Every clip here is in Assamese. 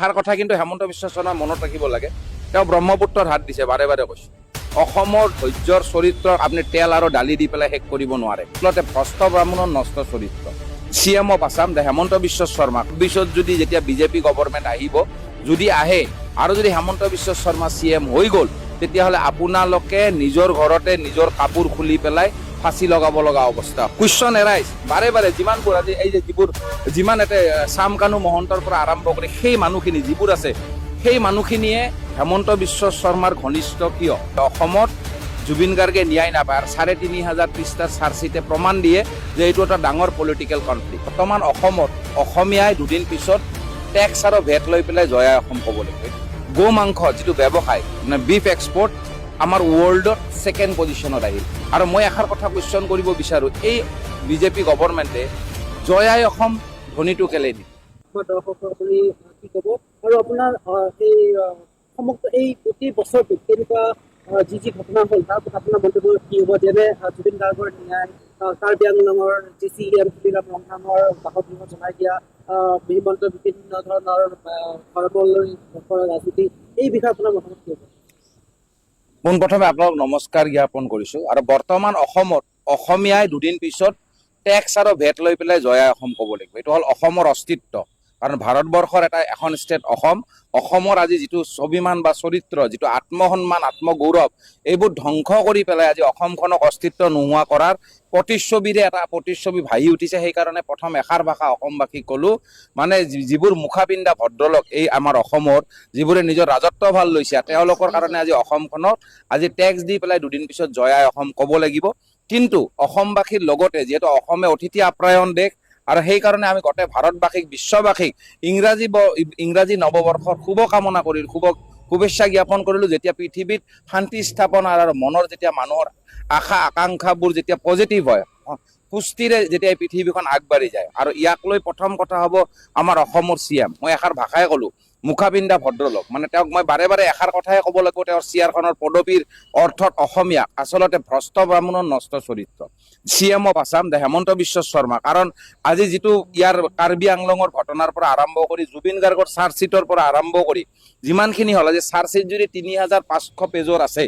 তাৰ কথা কিন্তু হেমন্ত বিশ্ব শৰ্মাই মনত ৰাখিব লাগে। তেওঁ ব্ৰহ্মপুত্ৰৰ হাত দিছে, বাৰে বাৰে কৈছোঁ। অসমৰ ধৈৰ্যৰ চৰিত্ৰক আপুনি তেল আৰু দালি দি পেলাই শেষ কৰিব নোৱাৰে। ফলতে ভ্ৰষ্ট ব্ৰাহ্মণৰ নষ্ট চৰিত্ৰ। CM অফ আছাম হেমন্ত বিশ্ব শৰ্মা পিছত যদি যেতিয়া বিজেপি গভৰ্ণমেণ্ট আহিব, যদি আহে আৰু যদি হেমন্ত বিশ্ব শৰ্মা CM হৈ গ'ল, তেতিয়াহ'লে আপোনালোকে নিজৰ ঘৰতে নিজৰ কাপোৰ খুলি পেলাই ফাঁচি লগাব লগা অৱস্থা। কুৱেশ্যন এৰাইজ বাৰে বাৰে যিমানবোৰ আজি এই যে যিমান এতে চামকানু মহন্তৰ পৰা আৰম্ভ কৰি সেই মানুহখিনি যিবোৰ আছে, সেই মানুহখিনিয়ে হেমন্ত বিশ্ব শৰ্মাৰ ঘনিষ্ঠ কিয়? অসমত জুবিন গাৰ্গে ন্যায় নাপায় আৰু ৩৫০০ পৃষ্ঠাৰ চাৰ্জশ্বিটে প্ৰমাণ দিয়ে যে এইটো এটা ডাঙৰ পলিটিকেল কনফ্লিক্ট। বৰ্তমান অসমত অসমীয়াই দুদিন পিছত টেক্স আৰু ভেট লৈ পেলাই জয়াই অসম ক'ব লাগিব। গো মাংস যিটো ব্যৱসায় মানে বিফ এক্সপৰ্ট আমাৰ ৱৰ্ল্ডত ছেকেণ্ড পজিশ্যনত আহিল। আৰু মই এষাৰ কথা কুৱেশ্যন কৰিব বিচাৰোঁ, এই বিজেপি গভৰ্ণমেণ্টে জয়াই অসম ধ্বনিটো কেলে দিয়ে? দৰ্শকক আপুনি কি ক'ব? আৰু আপোনাৰ এই সমগ্ৰ এই প্ৰতি বছৰটোত তেনেকুৱা যি ঘটনা হ'ল তাৰ ওপৰত আপোনাৰ মন্তব্য কি হ'ব? যেনে জুবিন গাৰ্গৰ ন্যায়, কাৰ্বি আংলঙৰ JCM নামৰ বাসগৃহ জনাই দিয়া, হিমন্ত বিভিন্ন ধৰণৰ ধৰ্মলৈ ৰাজনীতি, এই বিষয়ে আপোনাৰ মতামত কি হ'ব? পোনপ্ৰথমে আপোনাক নমস্কাৰ জ্ঞাপন কৰিছোঁ। আৰু বৰ্তমান অসমত অসমীয়াই দুদিন পিছত টেক্স আৰু ভেট লৈ পেলাই জয়াই অসম ক'ব লাগিব। এইটো হ'ল অসমৰ অস্তিত্ব। কাৰণ ভাৰতবৰ্ষৰ এখন ষ্টেট অসমৰ আজি যিটো স্বাভিমান বা চৰিত্ৰ, যিটো আত্মসন্মান, আত্মগৌৰৱ, এইবোৰ ধ্বংস কৰি পেলাই আজি অসমখনক অস্তিত্ব নোহোৱা কৰাৰ প্ৰতিচ্ছবিৰে এটা প্ৰতিচ্ছবি ভাহি উঠিছে। সেইকাৰণে প্ৰথম এষাৰ ভাষা অসমবাসীক ক'লোঁ, মানে যিবোৰ মুখা পিন্ধা ভদ্ৰলোক এই আমাৰ অসমৰ, যিবোৰে নিজৰ ৰাজত্ব ভাল লৈছে, তেওঁলোকৰ কাৰণে আজি অসমখনত আজি টেক্স দি পেলাই দুদিন পিছত জয়াই অসম ক'ব লাগিব। কিন্তু অসমবাসীৰ লগতে যিহেতু অসমে অতিথি আপ্যায়ন দেশ, আৰু সেইকাৰণে আমি গোটেই ভাৰতবাসীক, বিশ্ববাসীক ইংৰাজী নৱবৰ্ষৰ শুভকামনা কৰি শুভেচ্ছা জ্ঞাপন কৰিলোঁ। যেতিয়া পৃথিৱীত শান্তি স্থাপন আৰু মনৰ যেতিয়া মানুহৰ আশা আকাংক্ষাবোৰ যেতিয়া পজিটিভ হয়, সুস্থিৰে যেতিয়া এই পৃথিৱীখন আগবাঢ়ি যায়, আৰু ইয়াক লৈ প্ৰথম কথা হ'ব আমাৰ অসমৰ CM। মই এষাৰ ভাষাই ক'লোঁ, মুখা পিন্ধা ভদ্ৰলোক, মানে তেওঁক মই বাৰে বাৰে এষাৰ কথাই ক'ব লাগিব, তেওঁৰ চেয়াৰখনৰ পদবীৰ অৰ্থত অসমীয়া, আচলতে ভ্ৰষ্ট ব্ৰাহ্মণৰ নষ্ট চৰিত্ৰ। CM of Assam Hemanta Biswa Sarma. কাৰণ আজি যিটো ইয়াৰ কাৰ্বি আংলঙৰ ঘটনাৰ পৰা আৰম্ভ কৰি জুবিন গাৰ্গৰ চাৰ্জশ্বিটৰ পৰা আৰম্ভ কৰি যিমানখিনি হ'ল, আজি চাৰ্জশ্বিট যদি ৩৫০০ পেজৰ আছে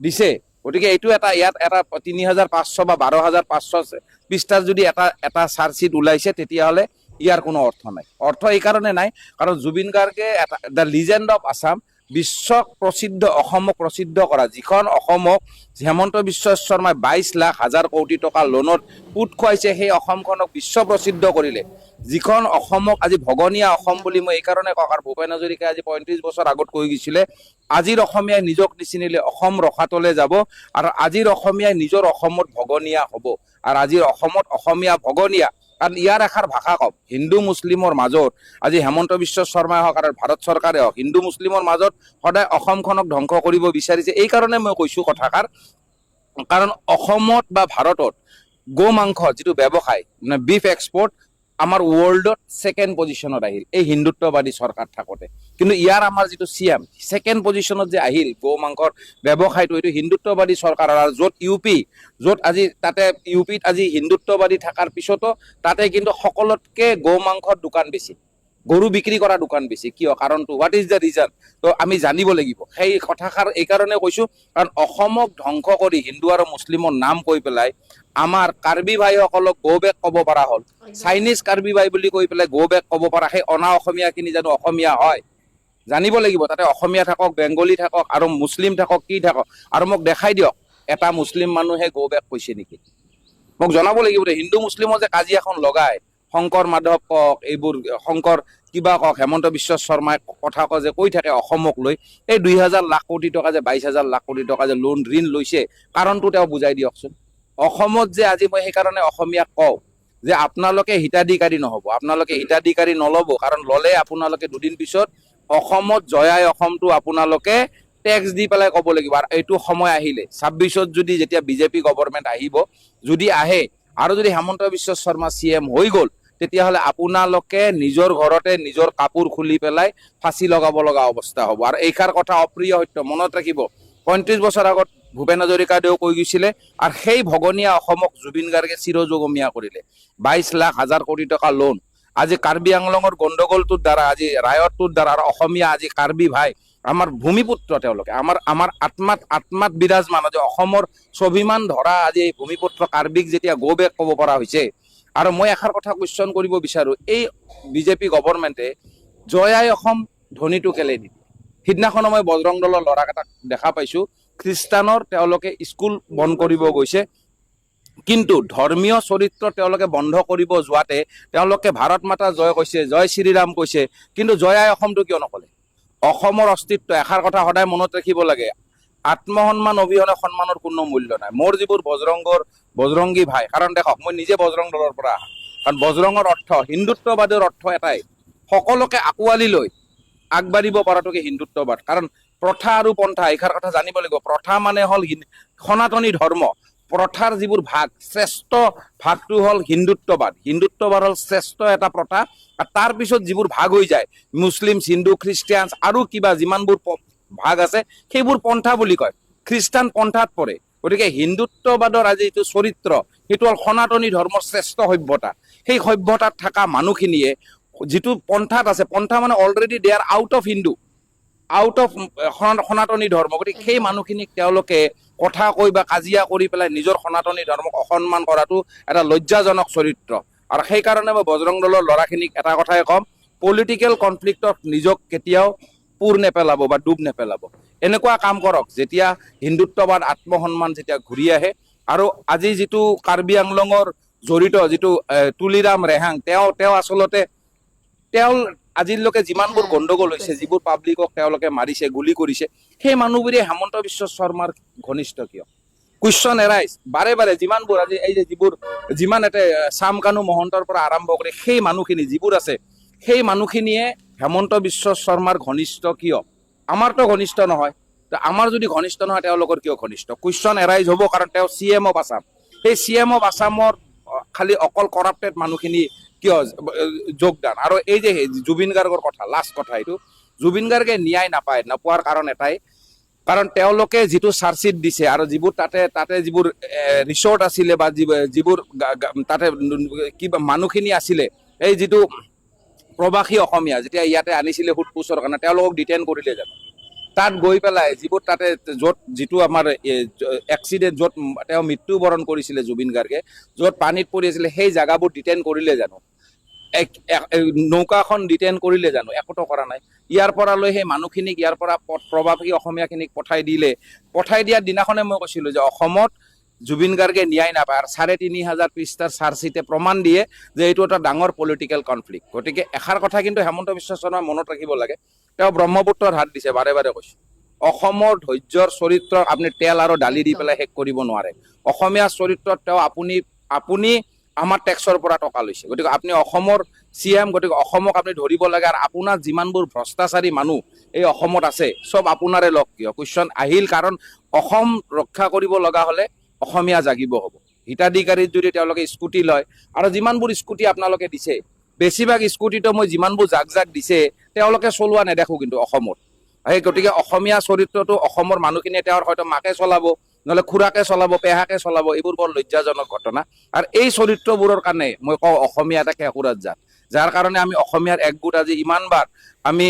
দিছে, গতিকে এইটো ইয়াত এটা ৩৫০০ বা ১২৫০০ পৃষ্ঠাৰ যদি এটা চাৰ্জশ্বিট ওলাইছে, তেতিয়াহ'লে ইয়াৰ কোনো অৰ্থ নাই। অৰ্থ এই কাৰণে নাই, কাৰণ জুবিন গাৰ্গে দ্য লিজেণ্ড অফ আছাম, বিশ্বক প্ৰসিদ্ধ, অসমক প্ৰসিদ্ধ কৰা, যিখন অসমক হেমন্ত বিশ্ব শৰ্মাই ২২,০০,০০০ কোটি টকা লোনত পুত খুৱাইছে, সেই অসমখনক বিশ্ব প্ৰসিদ্ধ কৰিলে। যিখন অসমক আজি ভগনীয়া অসম বুলি মই এইকাৰণে কওঁ, কাৰণ ভূপেন হাজৰিকাই আজি ৩৫ বছৰ আগত কৈ গৈছিলে, আজিৰ অসমীয়াই নিজক নিচিনিলে অসম ৰসাতলে যাব, আৰু আজিৰ অসমীয়াই নিজৰ অসমত ভগনীয়া হ'ব। আৰু আজিৰ অসমত অসমীয়া ভগনীয়া, কাৰণ ইয়াৰ এষাৰ ভাষা কওক, হিন্দু মুছলিমৰ মাজত আজি হেমন্ত বিশ্ব শৰ্মাই হওক আৰু ভাৰত চৰকাৰে হওক, হিন্দু মুছলিমৰ মাজত সদায় অসমখনক ধ্বংস কৰিব বিচাৰিছে। এইকাৰণে মই কৈছোঁ কথাষাৰ, কাৰণ অসমত বা ভাৰতত গো মাংস যিটো ব্যৱসায় মানে বিফ এক্সপৰ্ট আমাৰ ৱৰ্ল্ডত ছেকেণ্ড পজিশ্যনত আহিল এই হিন্দুত্ববাদী চৰকাৰ থাকোঁতে। কিন্তু ইয়াৰ আমাৰ যিটো CM ছেকেণ্ড পজিশ্যনত যে আহিল গো মাংসৰ ব্যৱসায়টো, এইটো হিন্দুত্ববাদী চৰকাৰ। আৰু য'ত য'ত আজি তাতে UPত আজি হিন্দুত্ববাদী থকাৰ পিছতো তাতে কিন্তু সকলোতকে গো মাংসৰ দোকান বেছি, গৰু বিক্ৰী কৰা দোকান বেছি। কিয়? কাৰণটো হোৱাট ইজ দ্য ৰিজন? তো আমি জানিব লাগিব। সেই কথাষাৰ এইকাৰণে কৈছোঁ, কাৰণ অসমক ধ্বংস কৰি হিন্দু আৰু মুছলিমৰ নাম কৈ পেলাই আমাৰ কাৰ্বি ভাইসকলক গো বেক ক'ব পৰা হ'ল। চাইনিজ কাৰ্বি ভাই বুলি কৈ পেলাই গো বেক ক'ব পৰা সেই অনা অসমীয়াখিনি জানো অসমীয়া হয়? জানিব লাগিব। তাতে অসমীয়া থাকক, বেংগলী থাকক, আৰু মুছলিম থাকক, কি থাকক, আৰু মোক দেখাই দিয়ক এটা মুছলিম মানুহে গো বেক কৈছে নেকি? মোক জনাব লাগিব। হিন্দু মুছলিমৰ যে কাজিয়াখন লগায়, শংকৰ মাধৱ কওক, এইবোৰ শংকৰ কিবা কওক, হেমন্ত বিশ্ব শৰ্মাই কথা কয় যে কৈ থাকে অসমক লৈ, এই ২,০০০ লাখ কোটি টকা যে ২২,০০০ লাখ কোটি টকা যে ঋণ লৈছে, কাৰণটো তেওঁ বুজাই দিয়কচোন। অসমত যে আজি মই সেইকাৰণে অসমীয়াক কওঁ যে আপোনালোকে হিতাধিকাৰী নহ'ব, আপোনালোকে হিতাধিকাৰী নল'ব, কাৰণ ল'লে আপোনালোকে দুদিন পিছত অসমত জয়াই অসমটো আপোনালোকে টেক্স দি পেলাই ক'ব লাগিব। আৰু এইটো সময় আহিলে ২৬ত যদি যেতিয়া বিজেপি গভৰ্ণমেণ্ট আহিব, যদি আহে আৰু যদি হেমন্ত বিশ্ব শৰ্মা CM হৈ গ'ল, তেতিয়াহ'লে আপোনালোকে নিজৰ ঘৰতে নিজৰ কাপোৰ খুলি পেলাই ফাঁচি লগাব লগা অৱস্থা হ'ব। আৰু এইষাৰ কথা অপ্ৰিয় সত্য, মনত ৰাখিব। ৩৫ বছৰ আগত ভূপেন হাজৰিকাদেৱেও কৈ গৈছিলে, আৰু সেই ভগনীয়া অসমক জুবিন গাৰ্গে চিৰযুগমীয়া কৰিলে। ২২,০০,০০০ কোটি টকা লোন, আজি কাৰ্বি আংলঙৰ গণ্ডগোলটোৰ দ্বাৰা আজি ৰায়তটোৰ দ্বাৰা আৰু অসমীয়া আজি কাৰ্বি ভাই আমাৰ ভূমিপুত্ৰ তেওঁলোকে আমাৰ আত্মাত বিৰাজমান আজি অসমৰ স্বাভিমান ধৰা আজি এই ভূমিপুত্ৰ কাৰ্বিক যেতিয়া গো বেক ক'ব পৰা হৈছে আৰু মই এষাৰ কথা কুৱেশ্যন কৰিব বিচাৰো এই বিজেপি গভৰ্ণমেণ্টে জয় আই অসম ধ্বনিটো কেলে নিদিয়ে সিদিনাখনো মই বজৰং দলৰ ল'ৰাকেইটাক দেখা পাইছো খ্ৰীষ্টানৰ তেওঁলোকে স্কুল বন্ধ কৰিব গৈছে কিন্তু ধৰ্মীয় চৰিত্ৰ তেওঁলোকে বন্ধ কৰিব যোৱাতে তেওঁলোকে ভাৰত মাতা জয় কৈছে জয় শ্ৰীৰাম কৈছে কিন্তু জয় আই অসমটো কিয় নকলে অসমৰ অস্তিত্ব এষাৰ কথা সদায় মনত ৰাখিব লাগে আত্মসন্মান অবিহনে সন্মানৰ কোনো মূল্য নাই মোৰ যিবোৰ বজৰংগী ভাই কাৰণ দেখক মই নিজে বজৰং দলৰ পৰা আহা কাৰণ বজৰঙৰ অৰ্থ হিন্দুত্ববাদৰ অৰ্থ এটাই সকলোকে আঁকোৱালি লৈ আগবাঢ়িব পৰাটোকে হিন্দুত্ববাদ কাৰণ প্ৰথা আৰু পন্থা এইষাৰ কথা জানিব লাগিব প্ৰথা মানে হ'ল সনাতনী ধৰ্ম প্ৰথাৰ যিবোৰ ভাগ শ্ৰেষ্ঠ ভাগটো হ'ল হিন্দুত্ববাদ হ'ল শ্ৰেষ্ঠ এটা প্ৰথা আৰু তাৰ পিছত যিবোৰ ভাগ হৈ যায় মুছলিম হিন্দু খ্ৰীষ্টিয়ান আৰু কিবা যিমানবোৰ ভাগ আছে সেইবোৰ পন্থা বুলি কয় খ্ৰীষ্টান পন্থাত পৰে গতিকে হিন্দুত্ববাদৰ আজি যিটো চৰিত্ৰ সেইটো হ'ল সনাতনী ধৰ্মৰ শ্ৰেষ্ঠ সভ্যতা সেই সভ্যতাত থকা মানুহখিনিয়ে যিটো পন্থাত আছে পন্থা মানে already they are out of Hindu out of সনাতনী ধৰ্ম গতিকে সেই মানুহখিনিক তেওঁলোকে কথা কৈ বা কাজিয়া কৰি পেলাই নিজৰ সনাতনী ধৰ্মক অসন্মান কৰাটো এটা লজ্জাজনক চৰিত্ৰ আৰু সেইকাৰণে মই বজৰং দলৰ ল'ৰাখিনিক এটা কথাই ক'ম পলিটিকেল কনফ্লিক্টত নিজক কেতিয়াও পুৰ নেপেলাব বা ডুব নেপেলাব এনেকুৱা কাম কৰক যেতিয়া হিন্দুত্ববাদ আত্মসন্মান যেতিয়া ঘূৰি আহে আৰু আজি যিটো কাৰ্বি আংলঙৰ জড়িত যিটো তুলিৰাম ৰেহাং তেওঁ আচলতে আজিলৈকে যিমানবোৰ গণ্ডগোল হৈছে যিবোৰ পাব্লিকক তেওঁলোকে মাৰিছে গুলি কৰিছে সেই মানুহবোৰে হেমন্ত বিশ্ব শৰ্মাৰ ঘনিষ্ঠ কিয় কুৱেশ্যন এৰাইজ বাৰে বাৰে যিমানবোৰ আজি এই যে যিমান এটা চামকানু মহন্তৰ পৰা আৰম্ভ কৰি সেই মানুহখিনি যিবোৰ আছে সেই মানুহখিনিয়ে হেমন্ত বিশ্ব শৰ্মাৰ ঘনিষ্ঠ কিয় আমাৰতো ঘনিষ্ঠ নহয় আমাৰ যদি ঘনিষ্ঠ নহয় তেওঁলোকৰ কিয় ঘনিষ্ঠ কুৱেশ্যন এৰাইজ হ'ব কাৰণ তেওঁ CM অফ আছাম সেই CM অফ আছামৰ খালি অকল কৰাপ্টেড মানুহখিনি কিয় যোগদান আৰু এই যে জুবিন গাৰ্গৰ কথা লাষ্ট কথা এইটো জুবিন গাৰ্গে ন্যায় নাপোৱাৰ কাৰণ এটাই কাৰণ তেওঁলোকে যিটো চাৰ্জশ্বিট দিছে আৰু যিবোৰ তাতে যিবোৰ ৰিচৰ্ট আছিলে বা যিবোৰ তাতে কিবা মানুহখিনি আছিলে এই যিটো প্ৰবাসী অসমীয়া যেতিয়া ইয়াতে আনিছিলে সোধপোছৰ কাৰণে তেওঁলোকক ডিটেইন কৰিলে জানো তাত গৈ পেলাই যিবোৰ তাতে যিটো আমাৰ এক্সিডেণ্ট য'ত তেওঁ মৃত্যুবৰণ কৰিছিলে জুবিন গাৰ্গে য'ত পানীত পৰি আছিলে সেই জাগাবোৰ ডিটেইন কৰিলে জানো নৌকাখন ডিটেইন কৰিলে জানো একোটো কৰা নাই ইয়াৰ পৰা লৈ সেই মানুহখিনিক ইয়াৰ পৰা প্ৰবাসী অসমীয়াখিনিক পঠাই দিয়াৰ দিনাখনে মই কৈছিলোঁ যে অসমত জুবিন গাৰ্গে ন্যায় নাপায় আৰু ৩৫০০ পৃষ্ঠাৰ চাৰ্জশ্বিটে প্ৰমাণ দিয়ে যে এইটো এটা ডাঙৰ পলিটিকেল কনফ্লিক্ট গতিকে এষাৰ কথা কিন্তু হেমন্ত বিশ্ব শৰ্মাই মনত ৰাখিব লাগে তেওঁ ব্ৰহ্মপুত্ৰৰ হাত দিছে বাৰে বাৰে কৈছে অসমৰ ধৈৰ্যৰ চৰিত্ৰ আপুনি তেল আৰু দালি দি পেলাই শেষ কৰিব নোৱাৰে অসমীয়া চৰিত্ৰত তেওঁ আপুনি আমাৰ টেক্সৰ পৰা টকা লৈছে গতিকে আপুনি অসমৰ CM গতিকে অসমক আপুনি ধৰিব লাগে আৰু আপোনাৰ যিমানবোৰ ভ্ৰষ্টাচাৰী মানুহ এই অসমত আছে চব আপোনাৰে লগ কিয় কুৱেশ্যন আহিল কাৰণ অসম ৰক্ষা কৰিব লগা হ'লে অসমীয়া জাগিব হ'ব হিতাধিকাৰীত যদি তেওঁলোকে স্কুটি লয় আৰু যিমানবোৰ স্কুটি আপোনালোকে দিছে বেছিভাগ স্কুটিটো মই যিমানবোৰ জাক দিছে তেওঁলোকে চলোৱা নেদেখোঁ কিন্তু অসমত সেই গতিকে অসমীয়া চৰিত্ৰটো অসমৰ মানুহখিনিয়ে তেওঁৰ হয়তো মাকে চলাব নহ'লে খুৰাকে চলাব পেহাকে চলাব এইবোৰ বৰ লজ্জাজনক ঘটনা আৰু এই চৰিত্ৰবোৰৰ কাৰণে মই কওঁ অসমীয়া এটা কেঁকুৰাত জাত যাৰ কাৰণে আমি অসমীয়াৰ একগোট আজি ইমানবাৰ আমি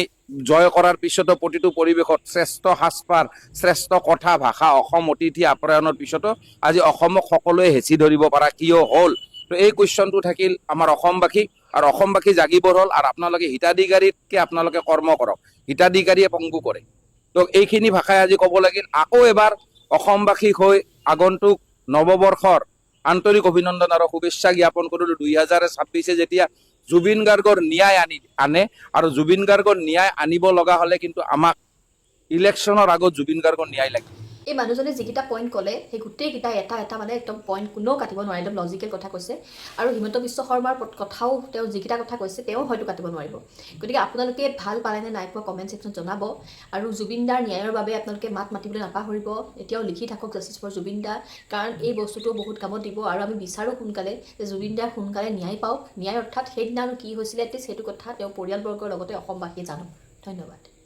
জয় কৰাৰ পিছতো প্ৰতিটো পৰিৱেশত শ্ৰেষ্ঠ সাজপাৰ শ্ৰেষ্ঠ কথা ভাষা অসম অতিথি আপ্যায়নৰ পিছতো আজি অসমক সকলোৱে হেঁচি ধৰিব পৰা কিয় হ'ল তো এই কুৱেশ্যনটো থাকিল আমাৰ অসমবাসী আৰু অসমবাসী জাগিবৰ হ'ল আৰু আপোনালোকে হিতাধিকাৰীতকৈ আপোনালোকে কৰ্ম কৰক হিতাধিকাৰীয়ে পংগু কৰে তো এইখিনি ভাষাই আজি ক'ব লাগিল আকৌ এবাৰ অসমবাসীক হৈ আগন্তুক নৱবৰ্ষৰ আন্তৰিক অভিনন্দন আৰু শুভেচ্ছা জ্ঞাপন কৰিলোঁ 2026 যেতিয়া জুবিন গাৰ্গৰ ন্যায় আনে আৰু জুবিন গাৰ্গৰ ন্যায় আনিব লগা হ'লে কিন্তু আমাক ইলেকশ্যনৰ আগত জুবিন গাৰ্গৰ ন্যায় লাগিব এই মানুহজনে যিকেইটা পইণ্ট ক'লে সেই গোটেইকেইটা এটা মানে একদম পইণ্ট কোনেও কাটিব নোৱাৰে একদম লজিকেল কথা কৈছে আৰু হিমন্ত বিশ্ব শৰ্মাৰ কথাও তেওঁ যিকেইটা কথা কৈছে তেওঁ হয়তো কাটিব নোৱাৰিব গতিকে আপোনালোকে ভাল পালেনে নাই পোৱা কমেণ্ট ছেকশ্যনত জনাব আৰু জুবিন দাৰ ন্যায়ৰ বাবে আপোনালোকে মাত মাতিবলৈ নাপাহৰিব এতিয়াও লিখি থাকক জাষ্টিছ ফৰ জুবিন দা কাৰণ এই বস্তুটো বহুত কামত দিব আৰু আমি বিচাৰোঁ সোনকালে যে জুবিন দাৰ সোনকালে ন্যায় পাওক ন্যায় অৰ্থাৎ সেইদিনা আৰু কি হৈছিলে এটলিষ্ট সেইটো কথা তেওঁ পৰিয়ালবৰ্গৰ লগতে অসমবাসীয়ে জানক ধন্যবাদ